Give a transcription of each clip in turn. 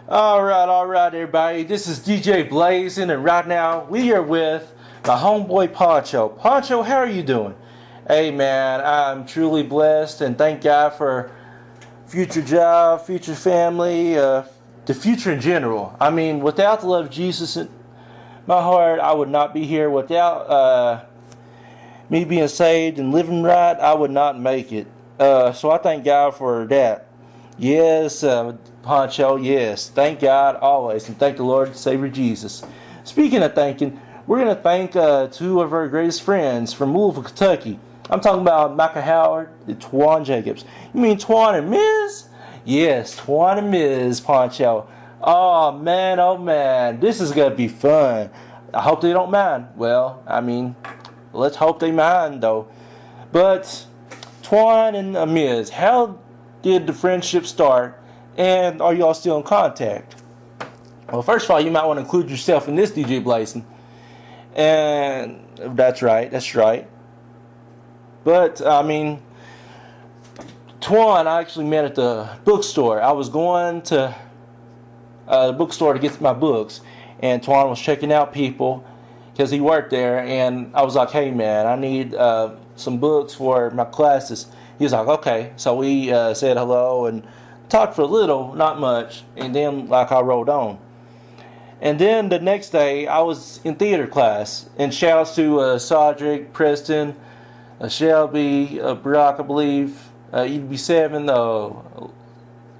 All right, everybody. This is DJ Blazin, and right now we are with my homeboy Poncho. Poncho, how are you doing? Hey, man, I'm truly blessed, and thank God for future job, future family, the future in general. I mean, without the love of Jesus in my heart, I would not be here. Without me being saved and living right, I would not make it. So I thank God for that. Yes, Poncho, yes. Thank God always, and thank the Lord Savior Jesus. Speaking of thanking, we're going to thank two of our greatest friends from Louisville, Kentucky. I'm talking about Mikal Howard and Twan Jacobs. You mean Twan and Ms.? Yes, Twan and Ms. Poncho. Oh man, this is going to be fun. I hope they don't mind. Well, I mean, let's hope they mind, though. But Twan and Ms., how did the friendship start, and are y'all still in contact? Well, first of all, you might want to include yourself in this, DJ Blazin. And that's right. But, I mean, Twan I actually met at the bookstore. I was going to the bookstore to get my books, and Twan was checking out people because he worked there, and I was like, hey, man, I need some books for my classes. He was like, okay. So we said hello and talked for a little, not much, and then I rolled on. And then the next day, I was in theater class, and shouts to Cedric, Preston, Shelby, Brock, I believe, EB7,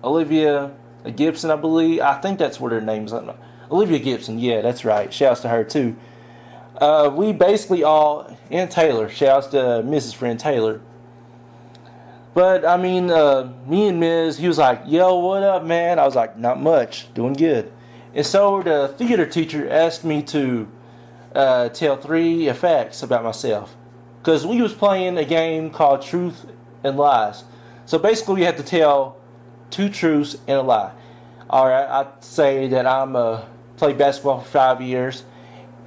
Olivia Gibson, I believe. I think that's what her name is. Olivia Gibson, yeah, that's right. Shouts to her too. We basically all, and Taylor, shouts to Mrs. Friend Taylor. But, I mean, me and Ms., he was like, yo, what up, man? I was like, not much, doing good. And so the theater teacher asked me to tell 3 facts about myself. Because we was playing a game called Truth and Lies. So basically we had to tell 2 truths and a lie. Alright, I'd say that I'm played basketball for 5 years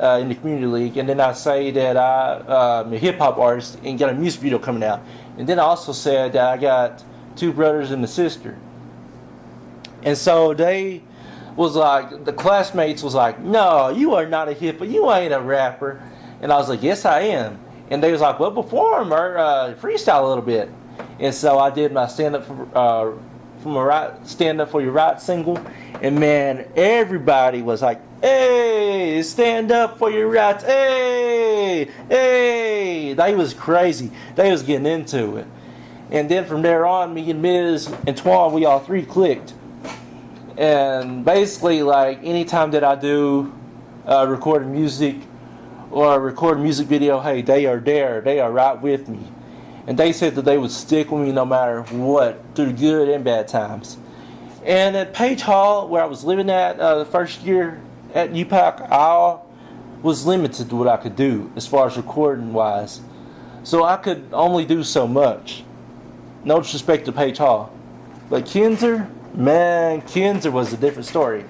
in the community league. And then I'd say that I'm a hip-hop artist and got a music video coming out. And then I also said that I got 2 brothers and a sister. And so they was like, the classmates was like, no, you are not a hipper, you ain't a rapper. And I was like, yes, I am. And they was like, well, perform or freestyle a little bit. And so I did my stand up for your right single. And man, everybody was like, hey, stand up for your rights. Hey. They was crazy. They was getting into it. And then from there on, me and Ms. and Twan, we all 3 clicked. And basically, anytime that I do record music or record a music video, hey, they are there. They are right with me. And they said that they would stick with me no matter what, through the good and bad times. And at Page Hall, where I was living at the first year at UPAC, I was limited to what I could do as far as recording wise. So I could only do so much. No disrespect to Page Hall. But Kinzer was a different story.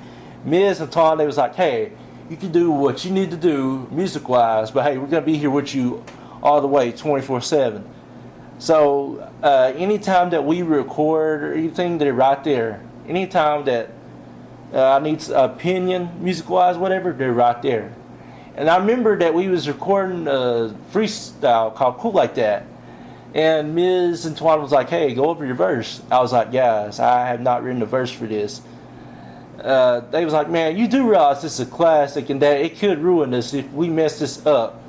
Ms. and Twan, they was like, hey, you can do what you need to do music wise, but hey, we're going to be here with you all the way 24/7. So anytime that we record or anything, they're right there. Anytime that I need opinion, music-wise, whatever, they're right there. And I remember that we was recording a freestyle called Cool Like That. And Ms. and Twan was like, hey, go over your verse. I was like, guys, I have not written a verse for this. They was like, man, you do realize this is a classic and that it could ruin us if we mess this up.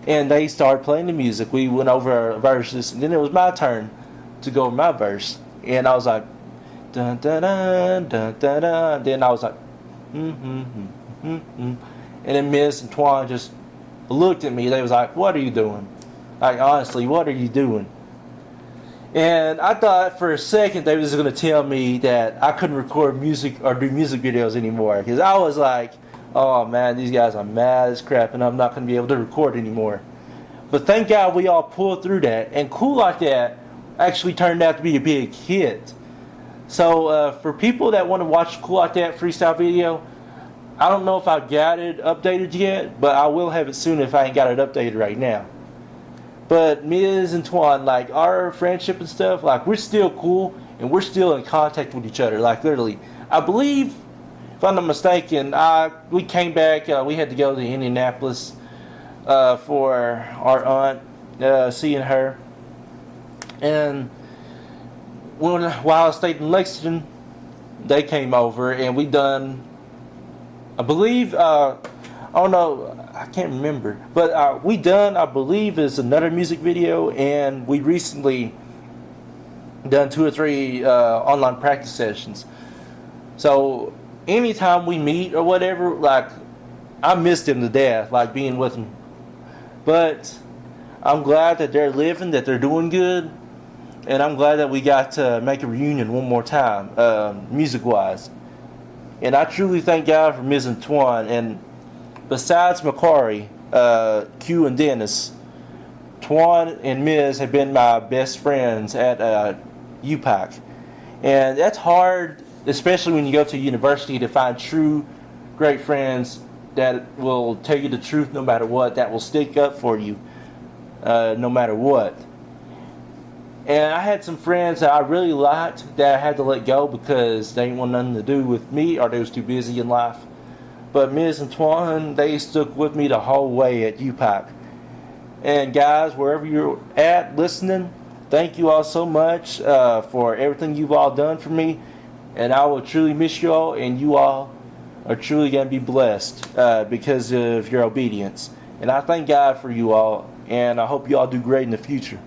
And they started playing the music. We went over our verses, and then it was my turn to go over my verse. And I was like, dun dun dun dun dun dun. Then I was like, And then Miss and Twan just looked at me. They was like, what are you doing? Like, honestly, what are you doing? And I thought for a second they was going to tell me that I couldn't record music or do music videos anymore. Because I was like, oh man, these guys are mad as crap and I'm not going to be able to record anymore. But thank God we all pulled through that. And Cool Like That actually turned out to be a big hit. So for people that want to watch Cool Like That freestyle video, I don't know if I got it updated yet, but I will have it soon if I ain't got it updated right now. But Ms. and Twan, like, our friendship and stuff, like, we're still cool and we're still in contact with each other. Like, literally, I believe if I'm not mistaken, we came back. We had to go to Indianapolis for our aunt, seeing her. And while I stayed in Lexington, they came over and we done, I believe, I don't know, I can't remember, but we done, I believe, is another music video, and we recently done 2 or 3 online practice sessions. So anytime we meet or whatever, like, I missed them to death, like being with them. But I'm glad that they're living, that they're doing good, and I'm glad that we got to make a reunion one more time, music-wise. And I truly thank God for Ms. and Twan. And besides Macquarie, Q and Dennis, Twan and Ms. have been my best friends at UPAC. And that's hard, especially when you go to university, to find true great friends that will tell you the truth no matter what, that will stick up for you no matter what. And I had some friends that I really liked that I had to let go because they didn't want nothing to do with me, or they was too busy in life. But Ms. and Twan, they stuck with me the whole way at UPAC. And guys, wherever you're at listening, thank you all so much for everything you've all done for me. And I will truly miss you all, and you all are truly going to be blessed because of your obedience. And I thank God for you all, and I hope you all do great in the future.